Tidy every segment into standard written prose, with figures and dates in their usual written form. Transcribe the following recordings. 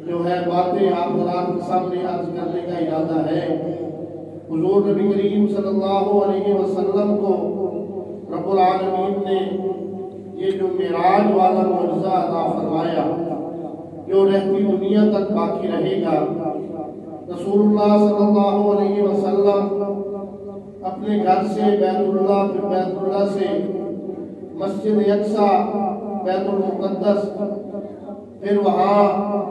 جو ہے باتیں آپ حضرات کے سامنے عرض کرنے کا ارادہ ہے۔ حضور نبی کریم صلی اللہ علیہ وسلم کو رب العالمین نے یہ جو معراج والا معجزہ عطا فرمایا جو رہتی دنیا تک باقی رہے گا۔ رسول اللہ صلی اللہ علیہ وسلم اپنے گھر سے بیت اللہ سے مسجد اقصی بیت المقدس، پھر وہاں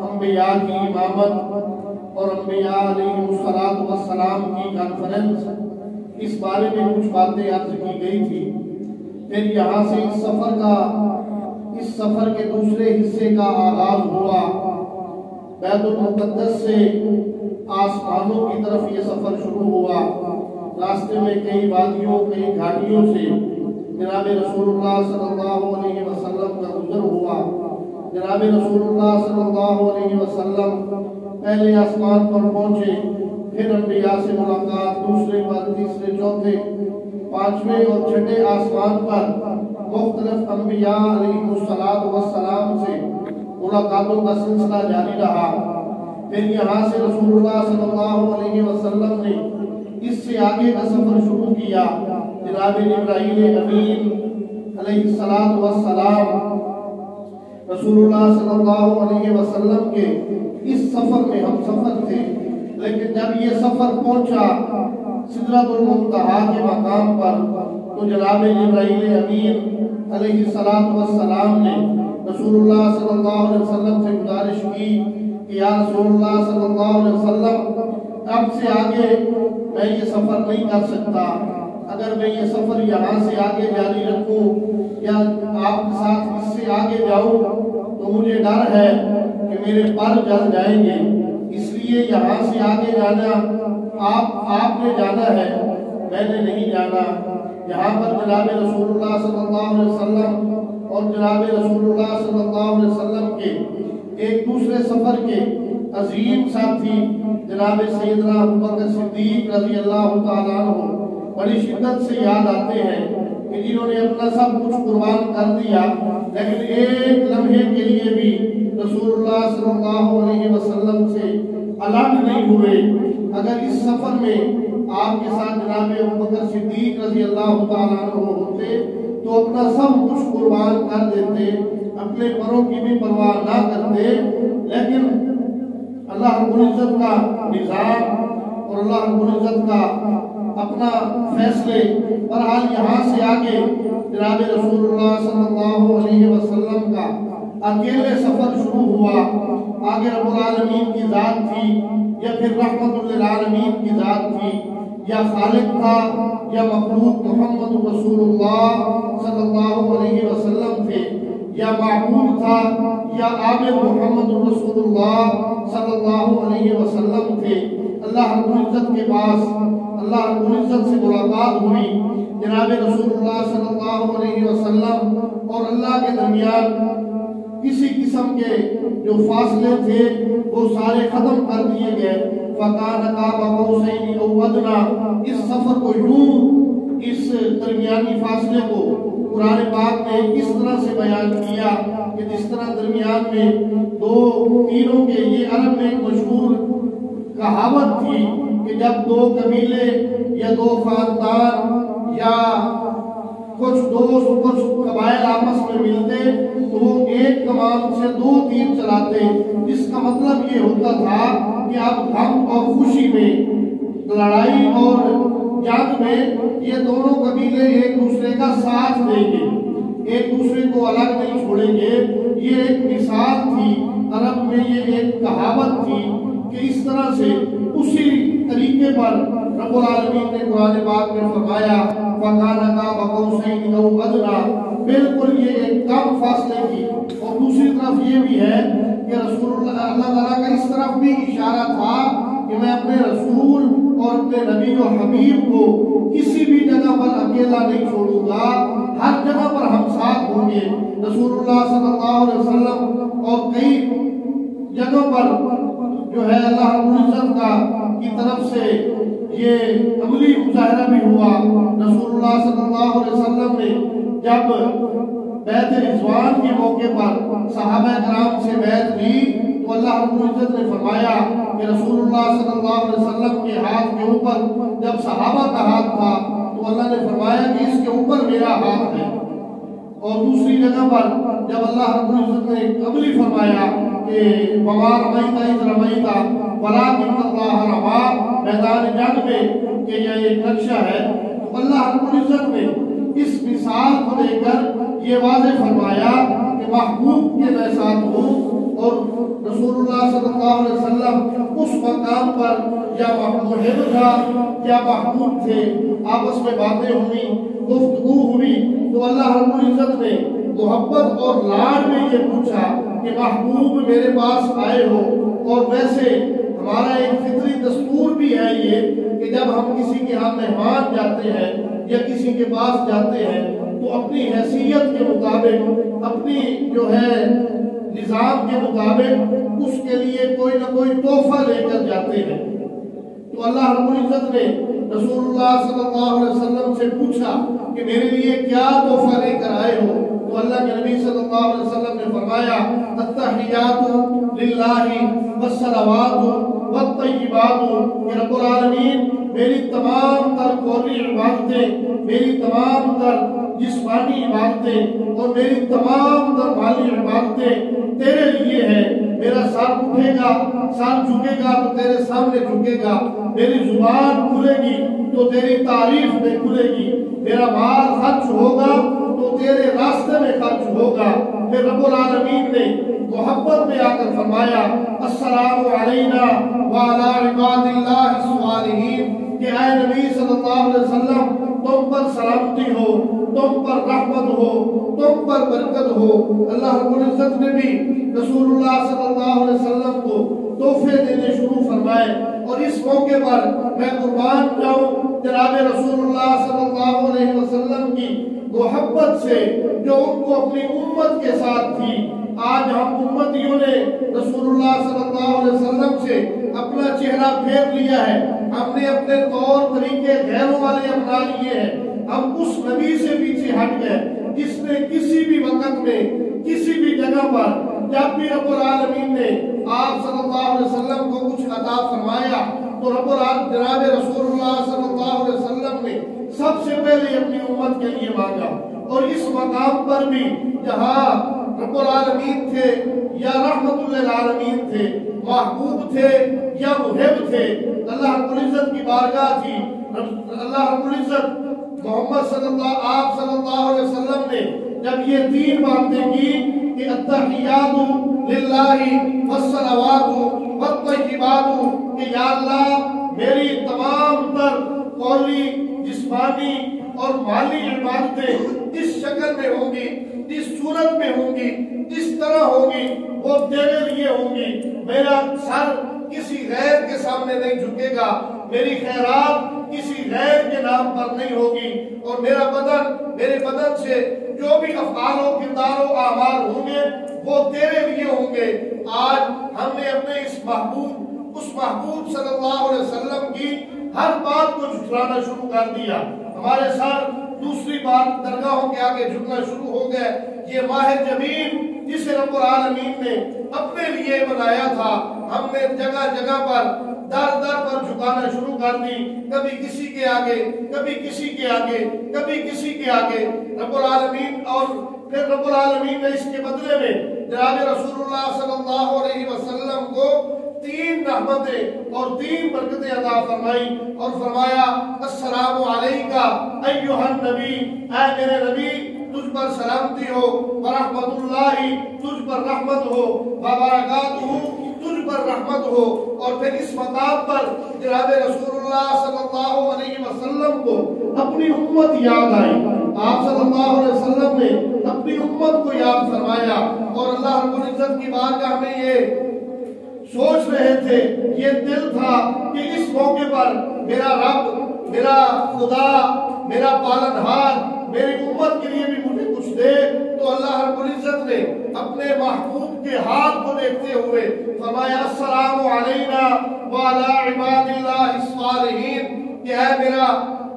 انبیاء کی امامت اور انبیاء علیہ السلام کی کانفرنس، اس بارے میں کچھ باتیں عرض کی گئی تھی۔ پھر یہاں سے اس سفر کے دوسرے حصے کا آغاز ہوا۔ بیت المقدس سے آسمانوں کی طرف یہ سفر شروع ہوا۔ راستے میں کئی وادیوں کئی گھاٹیوں سے جناب رسول اللہ صلی اللہ علیہ وسلم کا گزر ہوا۔ جناب رسول اللہ صلی اللہ علیہ وسلم پہلے آسمان پر پہنچے، پھر انبیاء سے ملاقات، دوسرے پر، تیسرے، چوتھے، پانچویں اور چھٹے آسمان پر مختلف انبیاء علیہ السلام سے ملاقاتوں کا سلسلہ جاری رہا۔ پھر یہاں سے رسول اللہ صلی اللہ علیہ وسلم نے اس سے آگے کا سفر شروع کیا۔ جناب جبرائیل امین علیہ السلام رسول اللہ صلی اللہ علیہ وسلم کے اس سفر میں ہم سفر تھے، لیکن جب یہ سفر پہنچا سدرۃ المنتہا کے مقام پر تو جناب جبرائیل امین علیہ السلام نے رسول اللہ صلی اللہ علیہ وسلم سے گزارش کی کہ یا رسول اللہ صلی اللہ علیہ وسلم اب سے آگے میں یہ سفر نہیں کر سکتا، اگر میں یہ سفر یہاں سے آگے جاری رکھوں یا آپ کے ساتھ اس سے آگے جاؤں تو مجھے ڈر ہے کہ میرے پر جل جائیں گے، اس لیے یہاں سے آگے جانا آپ نے جانا ہے، میں نے نہیں جانا۔ یہاں پر جناب رسول اللہ صلی اللہ علیہ وسلم اور جناب رسول اللہ صلی اللہ علیہ وسلم کے ایک دوسرے سفر کے عظیم ساتھی جناب سیدنا ابوبکر صدیق رضی اللہ تعالیٰ عنہ بڑی شدت سے یاد آتے ہیں کہ جنہوں نے اپنا سب کچھ قربان کر دیا، لیکن ایک لمحے کے لیے بھی رسول اللہ صلی اللہ علیہ وسلم سے الگ نہیں ہوئے۔ اگر اس سفر میں آپ کے ساتھ جناب ابوبکر صدیق رضی اللہ تعالیٰ عنہ ہوتے تو اپنا سب کچھ قربان کر دیتے، اپنے پروں کی بھی پرواہ نہ کرتے، لیکن اللہ رب العزت کا نظام اور اللہ رب العزت کا اپنا فیصلے برحال یہاں سے آگے جناب رسول اللہ صلی اللہ علیہ وسلم کا اکیلے سفر شروع ہوا۔ آگے رب العالمین کی ذات تھی یا پھر رحمت للعالمین کی ذات تھی، یا خالق تھا یا مخلوق محمد رسول اللہ صلی اللہ علیہ وسلم تھے، یا معبود تھا یا عابد محمد رسول اللہ صلی اللہ علیہ وسلم تھے۔ اللہ رب العزت کے پاس اللہ رب العزت سے ملاقات ہوئی۔ جناب رسول اللہ صلی اللہ علیہ وسلم اور اللہ کے درمیان کسی قسم کے جو فاصلے تھے وہ سارے ختم کر دیے گئے۔ فَكَانَ قَابَ قَوْسَيْنِ أَوْ أَدْنَىٰ، اس سفر کو یوں اس درمیانی فاصلے کو قرآن پاک نے اس طرح سے بیان کیا کہ جس طرح درمیان میں دو تیروں کے، یہ عرب میں مشہور کہاوت تھی کہ جب دو قبیلے یا دو خاندان یا کچھ دوست کچھ قبائل آپس میں ملتے تو وہ ایک کمان سے دو تیر چلاتے، جس کا مطلب یہ ہوتا تھا کہ اب غم اور خوشی میں، لڑائی اور جنگ میں یہ دونوں قبیلے ایک دوسرے کا ساتھ دیں گے، ایک دوسرے کو الگ نہیں چھوڑیں گے۔ یہ ایک مثال تھی، عرب میں یہ ایک کہاوت تھی کہ اس طرح سے اسی طریقے پر رب العالمین نے قرآن پاک میں فرمایا فَكَانَ قَابَ قَوْسَيْنِ أَوْ أَدْنَىٰ، بالکل یہ ایک کم فاصلے کی۔ اور دوسری طرف یہ بھی ہے کہ رسول اللہ تعالیٰ کا اس طرف بھی اشارہ تھا کہ میں اپنے رسول اور اپنے نبی و حبیب کو کسی بھی جگہ پر اکیلا نہیں چھوڑوں گا، ہر جگہ پر ہم ساتھ ہوں گے۔ رسول اللہ صلی اللہ علیہ وسلم اور کئی جگہوں پر جو ہے اللہ رب العزت کی طرف سے یہ عملی مظاہرہ بھی ہوا۔ رسول اللہ صلی اللہ علیہ وسلم نے جب بیعت رضوان کے موقع پر صحابہ کرام سے بیعت لی اللہ رب العزت نے فرمایا کہ رسول اللہ صلی اللہ علیہ وسلم کے ہاتھ کے اوپر جب صحابہ کا ہاتھ تھا تو اللہ نے فرمایا کہ اس کے اوپر میرا ہاتھ ہے، اور دوسری جگہ پر جب اللہ رب العزت نے قبلی فرمایا کہ وما رمیت اذ رمیت ولکن اللہ رمی، میدان جنگ میں کہ یہ ایک نقشہ ہے، تو اللہ رب العزت نے اس مثال کو دے کر یہ واضح فرمایا کہ محبوب کے میں ساتھ ہوں، اور رسول اللہ صلی اللہ علیہ وسلم اس مقام پر یا محب تھا یا محبوب تھے، آپس میں باتیں ہوئی، گفتگو ہوئی، تو اللہ رب العزت نے محبت اور لاڈ میں یہ پوچھا کہ محبوب میرے پاس آئے ہو۔ اور ویسے ہمارا ایک فطری دستور بھی ہے یہ کہ جب ہم کسی کے ہاں مہمان جاتے ہیں یا کسی کے پاس جاتے ہیں تو اپنی حیثیت کے مطابق، اپنی جو ہے نظام کے مطابق اس کے لیے کوئی نہ کوئی تحفہ لے کر جاتے ہیں۔ تو اللہ رب العزت نے رسول اللہ صلی اللہ علیہ وسلم سے پوچھا کہ میرے لیے کیا تحفہ لے کر آئے ہو؟ تو اللہ کے نبی صلی اللہ علیہ وسلم نے فرمایا التحیات للہ والصلوات والطیبات، کہ رب العالمین میری تمام تر قولی عبادتیں، میری تمام تر جسمانی عبادتیں اور میری تمام تر مالی عبادتیں تیرے لیے ہیں۔ میرا سر اٹھے گا، سر جھکے گا تو تیرے سامنے جھکے گا، میری زبان کھلے گی تو تیری تعریف میں کھلے گی، میرا مال خرچ ہوگا تو تیرے راستے میں خرچ ہوگا۔ پھر رب العالمین نے محبت میں آ کر فرمایا السلام علینا وعلی عباد اللہ الصالحین، کہ اے نبی صلی اللہ علیہ وسلم تم پر سلامتی ہو، تم پر رحمت ہو، تم پر برکت ہو۔ اللہ رب العزت نے بھی رسول اللہ صلی اللہ علیہ وسلم کو تحفے دینے شروع فرمائے، اور اس موقع پر میں قربان جاؤں جناب رسول اللہ صلی اللہ علیہ وسلم کی محبت سے جو ان کو اپنی امت کے ساتھ تھی۔ آج ہم امتیوں نے رسول اللہ صلی اللہ علیہ وسلم سے اپنا چہرہ پھیر لیا ہے، ہم نے اپنے طور طریقے غیروں والے اپنا لیے ہیں، ہم اس نبی سے پیچھے ہٹ گئے جس نے کسی بھی وقت میں کسی بھی جگہ پر جب بھی رب العالمین نے آپ صلی اللہ علیہ وسلم کو کچھ عطا فرمایا تو رب العالمین جناب رسول اللہ صلی اللہ علیہ وسلم نے سب سے پہلے اپنی امت کے لیے مانگا۔ اور اس مقام پر بھی جہاں رب العالمین تھے یا رحمت للعالمین تھے، محبوب تھے یا محب تھے، اللہ رب العزت کی بارگاہ تھی۔ اللہ رب العزت محمد آپ صلی اللہ علیہ وسلم نے جب یہ تین باتیں کی کہ التحیات للہ والصلوات والطیبات، کہ یا اللہ میری تمام تر قولی، جسمانی اور مالی عبادتیں اس شکل میں ہوں گی، اس صورت میں ہوں گی، اس طرح ہوں گی، وہ تیرے لیے ہوں گی۔ میرا سر کسی غیر کے سامنے نہیں جھکے گا، میری خیرات کسی غیر کے نام پر نہیں ہوگی، اور میرا بدن، میرے بدن سے جو بھی افعال و کردار و اعمال ہوں گے وہ تیرے لیے ہوں گے۔ آج ہم نے اپنے اس محبوب صلی اللہ علیہ وسلم کی ہر بات کو جھٹلانا شروع کر دیا، ہمارے سر دوسری بار درگاہوں کے آگے جھکنا شروع ہو گئے۔ یہ ماہ جمیل جسے رب العالمین نے اپنے لیے بنایا تھا، ہم نے جگہ جگہ پر در در پر جھکانا شروع کر دی، کبھی کسی کے آگے، کبھی کسی کے آگے، کبھی کسی کے آگے رب العالمین۔ اور پھر رب العالمین نے اس کے بدلے میں جناب رسول اللہ صلی اللہ علیہ وسلم کو تین رحمتیں اور تین برکتیں عطا فرمائی، اور فرمایا السلام علیکہ ایھا النبی، اے میرے نبی تجھ پر سلامتی ہو، ورحمت اللہ تجھ پر رحمت ہو، وبرکاتہ تجھ پر رحمت ہو۔ اور پھر اس مقام پر جناب رسول اللہ صلی اللہ علیہ وسلم کو اپنی امت یاد آئی، آپ صلی اللہ علیہ وسلم نے اپنی امت کو یاد فرمایا، اور اللہ رب العزت کی بارگاہ میں یہ سوچ رہے تھے، یہ دل تھا کہ اس موقع پر میرا رب، میرا خدا، میرا پالنہار میری امت کے لیے بھی مجھے کچھ دے۔ تو اللہ رب العزت نے اپنے محبوب کے ہاتھ کو دیکھتے ہوئے فرمایا السلام علینا وعلی عباد اللہ الصالحین، کہ اے میرا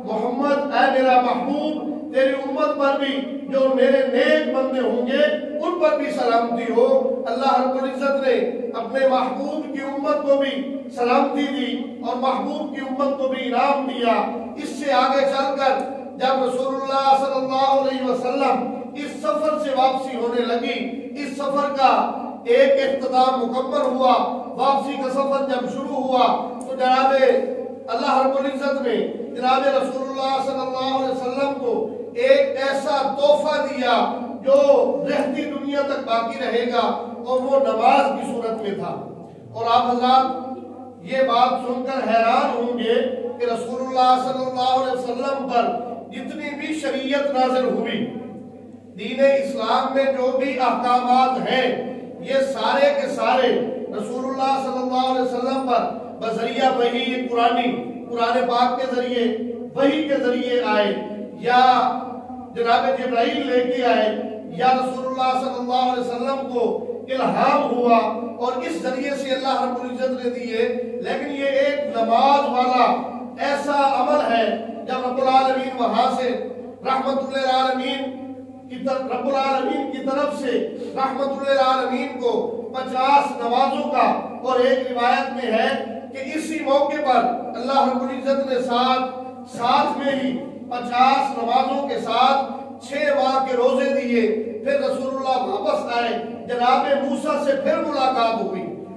محمد، اے میرا محبوب، تیری امت پر بھی جو میرے نیک بندے ہوں گے ان پر بھی سلامتی ہو۔ اللہ رب العزت نے اپنے محبوب کی امت کو بھی سلامتی دی اور محبوب کی امت کو بھی انعام دیا۔ اس سے آگے چل کر جب رسول اللہ صلی اللہ علیہ وسلم اس سفر سے واپسی ہونے لگی، اس سفر کا ایک اختتام مکمل ہوا، واپسی کا سفر جب شروع ہوا تو جناب اللہ رب العزت نے جناب رسول اللہ صلی اللہ علیہ وسلم کو ایک ایسا تحفہ دیا جو رہتی دنیا تک باقی رہے گا، اور وہ نماز کی صورت میں تھا۔ اور آپ حضرات یہ بات سن کر حیران ہوں گے کہ رسول اللہ صلی اللہ علیہ وسلم پر جتنی بھی شریعت نازل ہوئی، دین اسلام میں جو بھی احکامات ہیں، یہ سارے کے سارے رسول اللہ صلی اللہ علیہ وسلم پر بذریعہ وحی قرآن پاک کے ذریعے وحی کے ذریعے آئے، یا جناب جبرائیل لے کے آئے، یا رسول اللہ صلی اللہ علیہ وسلم کو الہام ہوا اور اس ذریعے سے اللہ رب العزت نے دیے۔ لیکن یہ ایک نماز والا ایسا عمل ہے جب رب العالمین وہاں سے رحمت للعالمین کی طرف سے رحمت للعالمین کو 50 نمازوں کا، اور ایک روایت میں ہے کہ اسی موقع پر اللہ رب العزت نے ساتھ میں ہی 50 نمازوں کے ساتھ 6 ماہ کے روزے دیے۔ پھر رسول اللہ واپس آئے، جناب موسیٰ سے پھر ملاقات ہوئی،